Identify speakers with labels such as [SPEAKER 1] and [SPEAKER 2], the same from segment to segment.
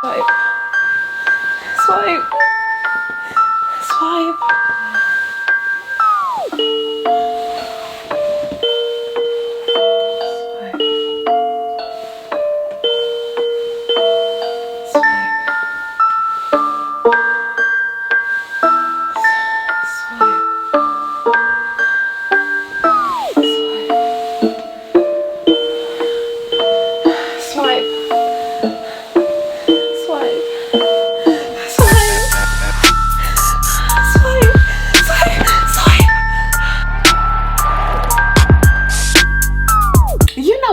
[SPEAKER 1] Swipe. Swipe. Swipe.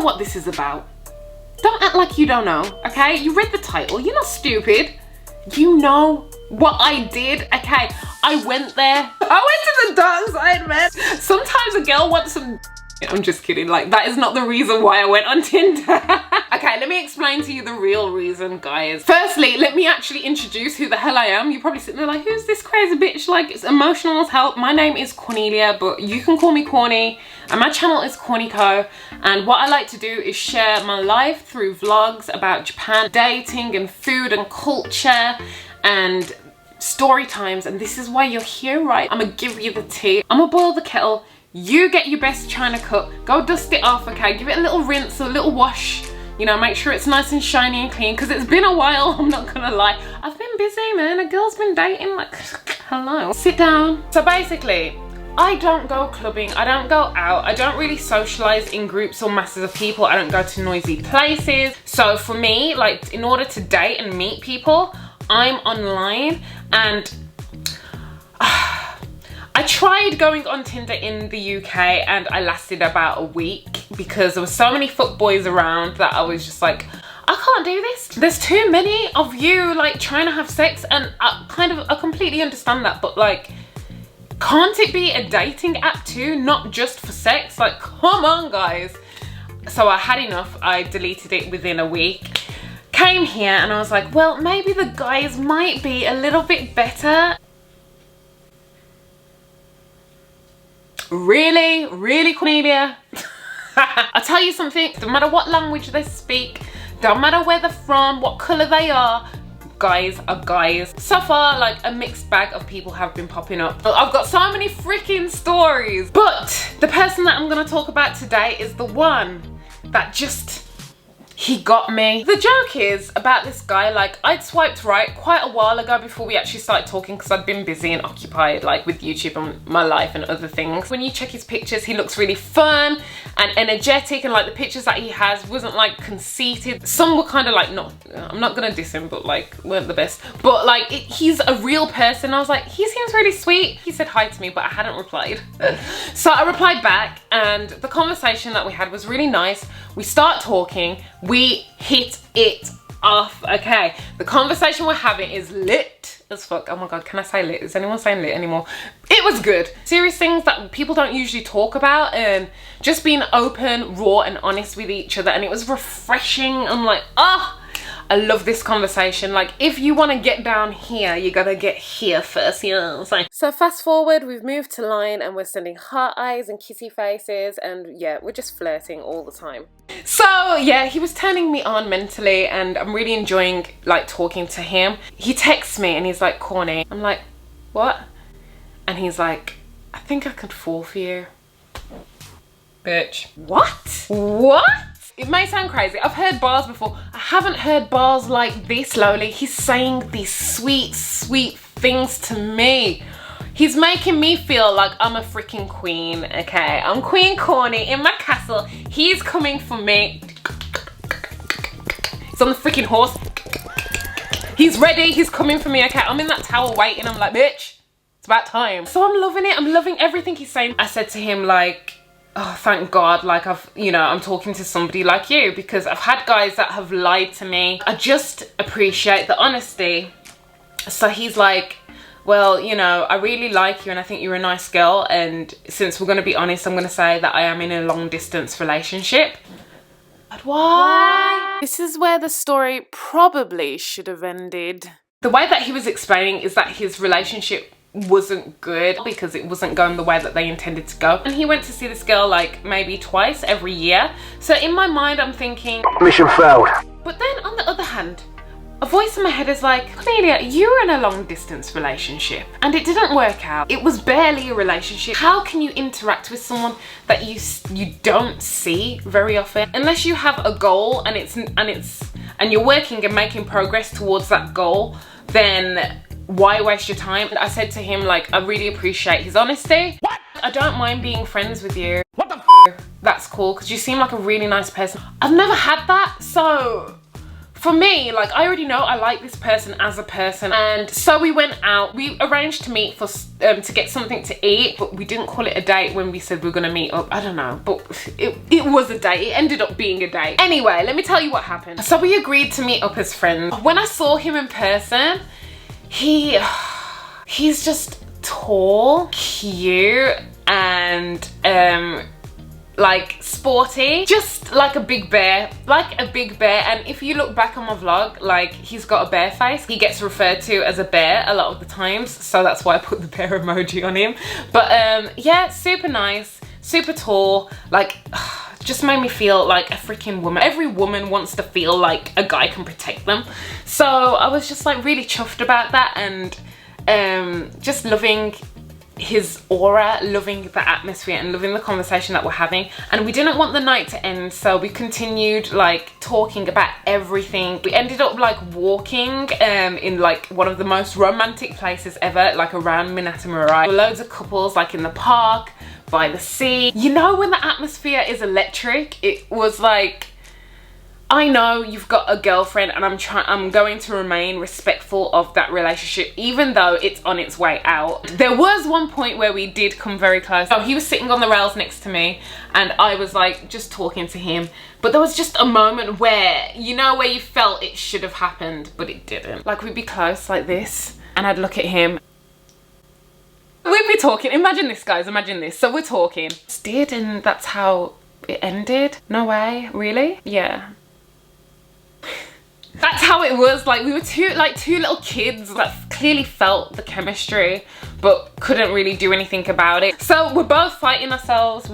[SPEAKER 1] What this is about. Don't act like you don't know, okay? You read the title, you're not stupid. You know what I did, okay? I went there. I went to the dark side, man. Sometimes a girl wants some. I'm just kidding, like that is not the reason why I went on Tinder. Okay, let me explain to you the real reason, guys. Firstly, let me actually introduce who the hell I am. You're probably sitting there like, who's this crazy bitch? Like, it's emotional as hell. My name is Cornelia, but you can call me Corny. And my channel is Cornyco. And what I like to do is share my life through vlogs about Japan, dating and food and culture and story times. And this is why you're here, right? I'm gonna give you the tea. I'm gonna boil the kettle. You get your best china cup, go dust it off, okay? Give it a little rinse, a little wash. You know, make sure it's nice and shiny and clean, because it's been a while, I'm not gonna lie. I've been busy, man. A girl's been dating, like, hello. Sit down. So basically, I don't go clubbing, I don't go out, I don't really socialize in groups or masses of people, I don't go to noisy places. So for me, like, in order to date and meet people, I'm online. And I tried going on Tinder in the UK and I lasted about a week because there were so many fuckboys around that I was just like, I can't do this. There's too many of you like trying to have sex, and I completely understand that, but like, can't it be a dating app too, not just for sex? Like, come on, guys. So I had enough. I deleted it within a week. Came here and I was like, well, maybe the guys might be a little bit better. Really? Really, Cornelia? I'll tell you something, no matter what language they speak, don't matter where they're from, what colour they are, guys are guys. So far, like, a mixed bag of people have been popping up. I've got so many freaking stories, but the person that I'm gonna talk about today is the one that just, he got me. The joke is about this guy, like, I'd swiped right quite a while ago before we actually started talking, because I'd been busy and occupied, like, with YouTube and my life and other things. When you check his pictures, he looks really fun and energetic, and like the pictures that he has wasn't like conceited. Some were kind of like, not, I'm not gonna diss him, but like weren't the best. But like, he's a real person. I was like, he seems really sweet. He said hi to me, but I hadn't replied. So I replied back, and the conversation that we had was really nice. We start talking, we hit it off, okay? The conversation we're having is lit as fuck. Oh my God, can I say lit? Is anyone saying lit anymore? It was good. Serious things that people don't usually talk about, and just being open, raw and honest with each other, and it was refreshing. I'm like, ah, I love this conversation. Like, if you want to get down here, you gotta get here first, you know what I'm saying? So fast forward, we've moved to line and we're sending heart eyes and kissy faces, and yeah, we're just flirting all the time. So yeah, he was turning me on mentally, and I'm really enjoying like talking to him. He texts me and he's like, Corny. I'm like, what? And he's like, I think I could fall for you. Bitch. What? What? It may sound crazy. I've heard bars before. I haven't heard bars like this. Slowly, he's saying these sweet, sweet things to me. He's making me feel like I'm a freaking queen, okay? I'm Queen Corny in my castle. He's coming for me. He's on the freaking horse. He's ready, he's coming for me, okay? I'm in that tower waiting. I'm like, bitch, it's about time. So I'm loving it. I'm loving everything he's saying. I said to him, like, oh, thank God, like I'm talking to somebody like you, because I've had guys that have lied to me. I just appreciate the honesty. So he's like, well, you know, I really like you and I think you're a nice girl, and since we're going to be honest, I'm going to say that I am in a long distance relationship. But why? This is where the story probably should have ended. The way that he was explaining is that his relationship wasn't good because it wasn't going the way that they intended to go, and he went to see this girl like maybe twice every year. So in my mind I'm thinking, mission failed. But then on the other hand, a voice in my head is like, Cornelia, you're in a long distance relationship and it didn't work out. It was barely a relationship. How can you interact with someone that you don't see very often? Unless you have a goal and you're working and making progress towards that goal, then why waste your time? I said to him, like, I really appreciate his honesty. What? I don't mind being friends with you. What the f? That's cool, because you seem like a really nice person. I've never had that, so for me, like, I already know I like this person as a person. And so we went out. We arranged to meet for to get something to eat, but we didn't call it a date when we said we were gonna meet up. I don't know, but it was a date. It ended up being a date. Anyway, let me tell you what happened. So we agreed to meet up as friends. When I saw him in person, he's just tall, cute, and like sporty, just like a big bear, and if you look back on my vlog, like, he's got a bear face. He gets referred to as a bear a lot of the times, so that's why I put the bear emoji on him. But yeah, super nice, super tall, like, just made me feel like a freaking woman. Every woman wants to feel like a guy can protect them, so I was just like really chuffed about that, and just loving his aura, loving the atmosphere, and loving the conversation that we're having. And we didn't want the night to end, so we continued like talking about everything. We ended up like walking in like one of the most romantic places ever, like around Minatamarai. Loads of couples like in the park, by the sea. You know, when the atmosphere is electric, it was like, I know you've got a girlfriend, and I'm going to remain respectful of that relationship, even though it's on its way out. There was one point where we did come very close. So he was sitting on the rails next to me, and I was like just talking to him. But there was just a moment where, you know, where you felt it should have happened, but it didn't. Like, we'd be close like this, and I'd look at him. We'd be talking. Imagine this, guys, imagine this. So we're talking. Just did, and that's how it ended. No way, really? Yeah. That's how it was. Like, we were two little kids that clearly felt the chemistry but couldn't really do anything about it. So we're both fighting ourselves.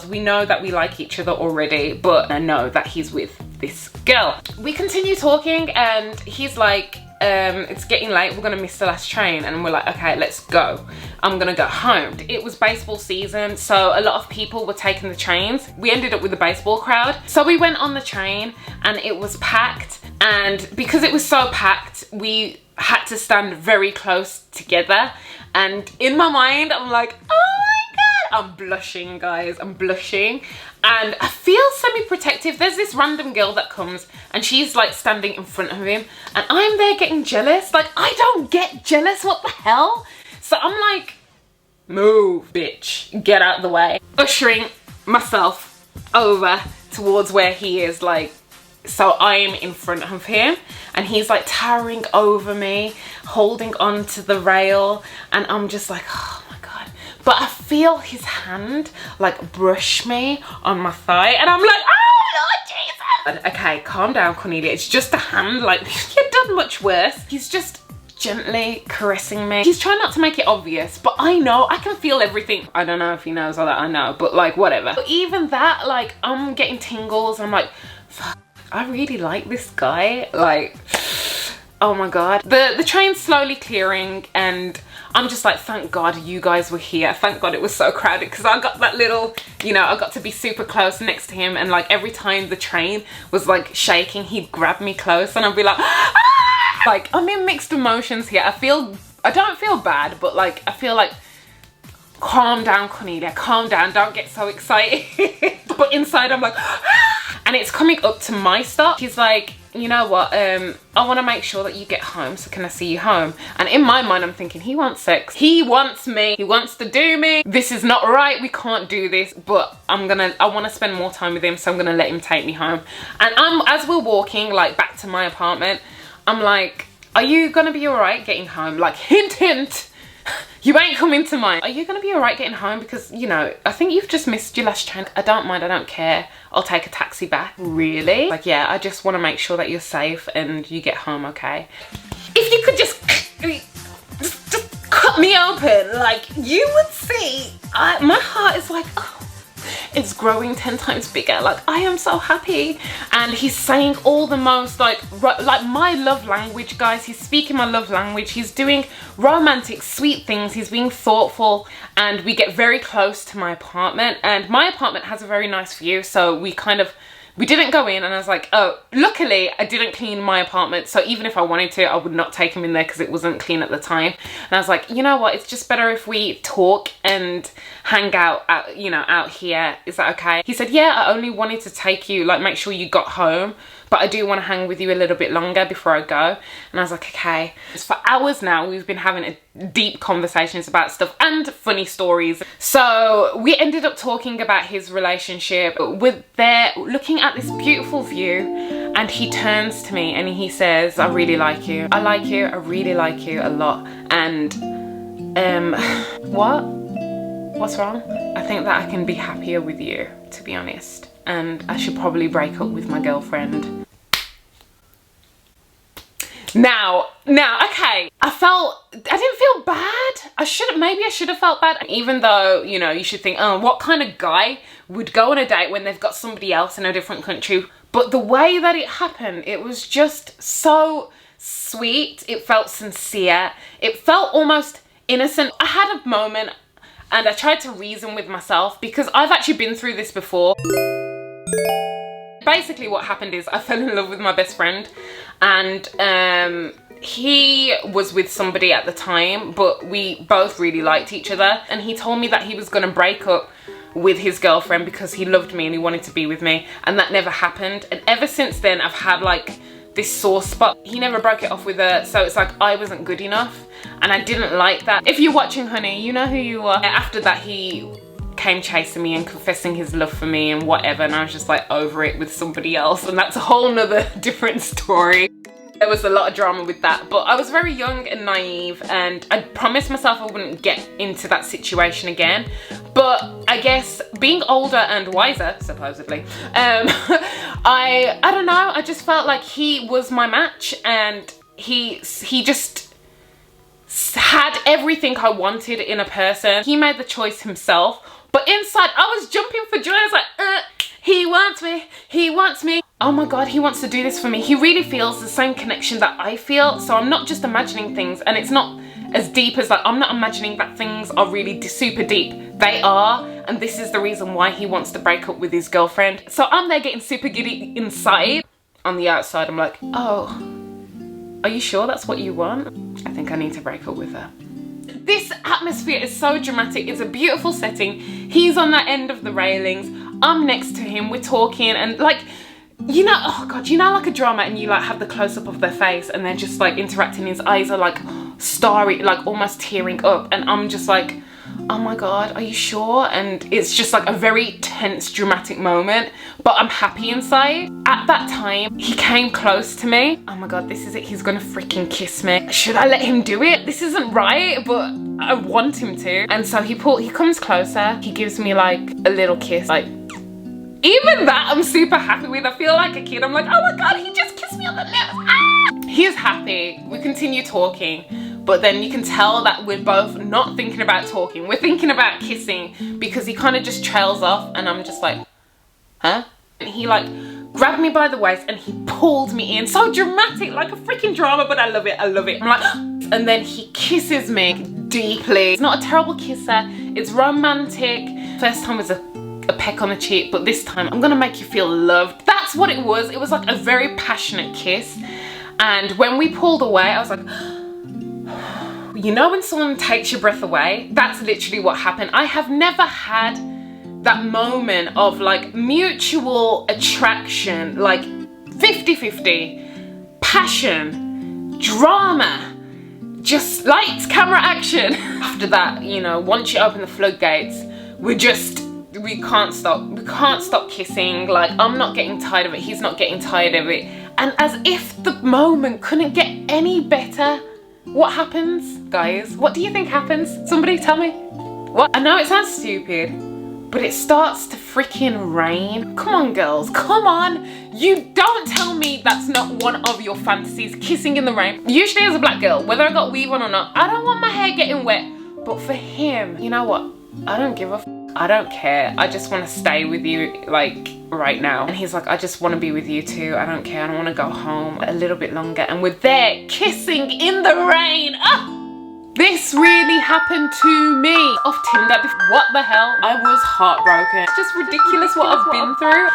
[SPEAKER 1] We know that we like each other already, but I know that he's with this girl. We continue talking, and he's like, it's getting late, we're gonna miss the last train. And we're like, okay, let's go. I'm gonna go home. It was baseball season, so a lot of people were taking the trains. We ended up with a baseball crowd. So we went on the train, and it was packed. And because it was so packed, we had to stand very close together. And in my mind, I'm like, oh my God, I'm blushing, guys, I'm blushing. And I feel semi-protective. There's this random girl that comes, and she's like standing in front of him, and I'm there getting jealous. Like, I don't get jealous, what the hell? So I'm like, move, bitch, get out of the way. Ushering myself over towards where he is, like, so I'm in front of him, and he's like towering over me, holding on to the rail, and I'm just like, oh my God. But I feel his hand like brush me on my thigh, and I'm like, oh Lord Jesus. Okay, calm down, Cornelia. It's just a hand, like, you've done much worse. He's just gently caressing me. He's trying not to make it obvious, but I know, I can feel everything. I don't know if he knows all that, I know, but like, whatever. But even that, like, I'm getting tingles. I'm like, fuck, I really like this guy. Like, oh my God. The train's slowly clearing, and I'm just like, thank God you guys were here. Thank God it was so crowded, because I got that little, you know, I got to be super close next to him, and like every time the train was like shaking, he'd grab me close, and I'd be like, ah! Like, I'm in mixed emotions here. I don't feel bad, but like, I feel like, calm down, Cornelia, calm down, don't get so excited. But inside I'm like, ah! And it's coming up to my stop. He's like, you know what, I want to make sure that you get home, so can I see you home? And in my mind, I'm thinking, he wants sex. He wants me. He wants to do me. This is not right. We can't do this. But I want to spend more time with him, so I'm going to let him take me home. And as we're walking, like, back to my apartment, I'm like, are you going to be all right getting home? Like, hint, hint. You ain't coming to mine. Are you gonna be all right getting home? Because, you know, I think you've just missed your last train. I don't mind, I don't care. I'll take a taxi back. Really? Like, yeah, I just want to make sure that you're safe and you get home okay. If you could just cut me open, like, you would see. My heart is like, oh, is growing 10 times bigger. Like, I am so happy. And he's saying all the most like my love language, guys. He's speaking my love language. He's doing romantic, sweet things. He's being thoughtful, and we get very close to my apartment, and my apartment has a very nice view, so we didn't go in, and I was like, oh, luckily I didn't clean my apartment, so even if I wanted to, I would not take him in there because it wasn't clean at the time. And I was like, you know what, it's just better if we talk and hang out, out here. Is that okay? He said, yeah, I only wanted to take you, like, make sure you got home, but I do want to hang with you a little bit longer before I go. And I was like, okay. For hours now, we've been having deep conversations about stuff and funny stories. So we ended up talking about his relationship. We're there looking at this beautiful view, and he turns to me and he says, I really like you. I like you. I really like you a lot. And what's wrong? I think that I can be happier with you, to be honest. And I should probably break up with my girlfriend. Now, okay, I didn't feel bad. Maybe I should have felt bad. Even though, you should think, oh, what kind of guy would go on a date when they've got somebody else in a different country? But the way that it happened, it was just so sweet. It felt sincere. It felt almost innocent. I had a moment, and I tried to reason with myself, because I've actually been through this before. Basically what happened is I fell in love with my best friend, and he was with somebody at the time, but we both really liked each other, and he told me that he was going to break up with his girlfriend because he loved me and he wanted to be with me, and that never happened. And ever since then I've had like this sore spot. He never broke it off with her, so it's like I wasn't good enough, and I didn't like that. If you're watching, honey, you know who you are. After that, he came chasing me and confessing his love for me and whatever, and I was just like over it with somebody else, and that's a whole nother different story. There was a lot of drama with that, but I was very young and naive, and I promised myself I wouldn't get into that situation again. But I guess being older and wiser, supposedly, I don't know, I just felt like he was my match, and he just had everything I wanted in a person. He made the choice himself, but inside I was jumping for joy. I was like, he wants me, he wants me. Oh my God, he wants to do this for me. He really feels the same connection that I feel. So I'm not just imagining things, and it's not as deep as, like, I'm not imagining that things are really super deep. They are, and this is the reason why he wants to break up with his girlfriend. So I'm there getting super giddy inside. On the outside, I'm like, oh, are you sure that's what you want? I think I need to break up with her. This atmosphere is so dramatic. It's a beautiful setting. He's on that end of the railings. I'm next to him. We're talking, and like, oh God, like a drama, and you like have the close-up of their face, and they're just like interacting. His eyes are like starry, like almost tearing up, and I'm just like, oh my God, are you sure? And it's just like a very tense, dramatic moment, but I'm happy inside. At that time, he came close to me. Oh my God, this is it. He's gonna freaking kiss me. Should I let him do it? This isn't right, but I want him to. And so he comes closer. He gives me like a little kiss. Like, even that I'm super happy with. I feel like a kid. I'm like, oh my God, he just kissed me on the lips. Ah! He's happy. We continue talking, but then you can tell that we're both not thinking about talking. We're thinking about kissing, because he kind of just trails off, and I'm just like, huh? And he like grabbed me by the waist and he pulled me in. So dramatic, like a freaking drama, but I love it. I love it. I'm like, and then he kisses me deeply. It's not a terrible kisser. It's romantic. First time was a peck on the cheek, but this time I'm gonna make you feel loved. That's what it was. It was like a very passionate kiss. And when we pulled away, I was like, you know when someone takes your breath away? That's literally what happened. I have never had that moment of like mutual attraction, like 50-50, passion, drama, just lights, camera, action. After that, once you open the floodgates, we can't stop. We can't stop kissing. Like, I'm not getting tired of it. He's not getting tired of it. And as if the moment couldn't get any better, what happens, guys? What do you think happens? Somebody tell me. What? I know it sounds stupid, but it starts to freaking rain. Come on, girls, come on. You don't tell me that's not one of your fantasies, kissing in the rain. Usually as a black girl, whether I got weave on or not, I don't want my hair getting wet. But for him, you know what? I don't give a f. I don't care, I just want to stay with you like right now. And he's like, I just want to be with you too, I don't care, I don't want to go home a little bit longer. And we're there kissing in the rain. This really happened to me off Tinder. What the hell? I was heartbroken. It's just ridiculous what I've been through.